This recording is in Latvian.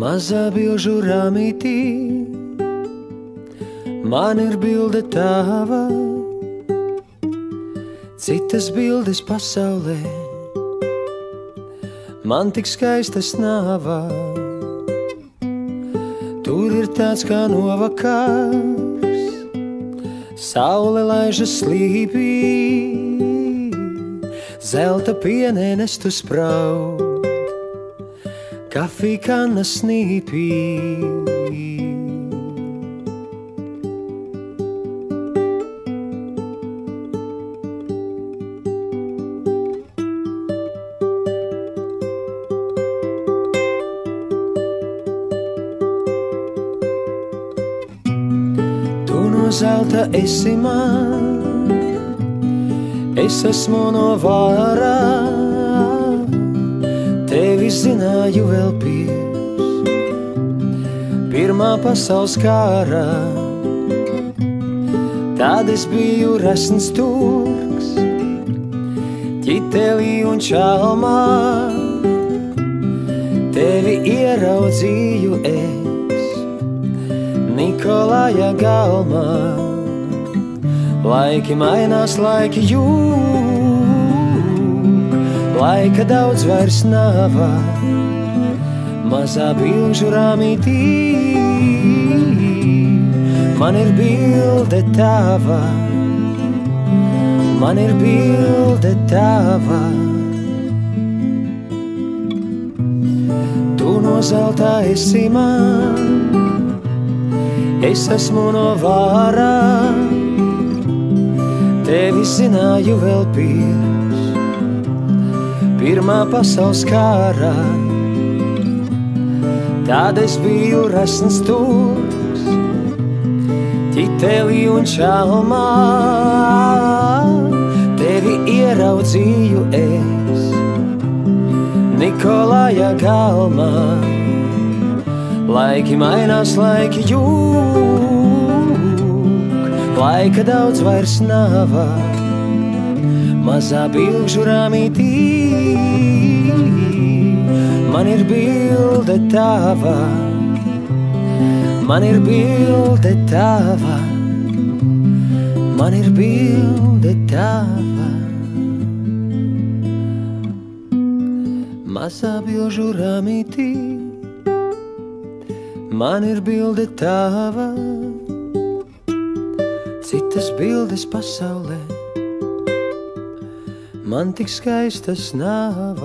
Mazā bilžu rāmītī, man ir bilde tava, citas bildes pasaulē, man tik skaistas nāva. Tur ir tāds kā novakars, saule laižas slīpī, zelta pienēnestu spraud, kafija kanna snīpī. Tu no zelta esi man, es esmu no vārā. Tevi zināju vēl pirmā pasaules kārā. Tad es biju resns turks, ķitelī un čalmā. Tevi ieraudzīju es Nikolaja galmā. Laiki mainās, laiki jūg, laika daudz vairs nav. Mazā bilžu rāmītī, man ir bilde tava, man ir bilde tava. Tu no zelta esi man, es esmu no vārā. Tevi zināju vēl pirmā pasaules kārā. Tad es biju resns turks, ķitelī un čalmā. Tevi ieraudzīju es Nikolaja galmā. Laiki mainās, laiki jūg, laika daudz vairs nav. Mazā bilžu rāmītī, man ir bilde tava, man ir bilde tava, man ir bilde tava. Mazā bilžu rāmītī, man ir bilde tava, citas bildes pasaulē, man tik skaistas nav.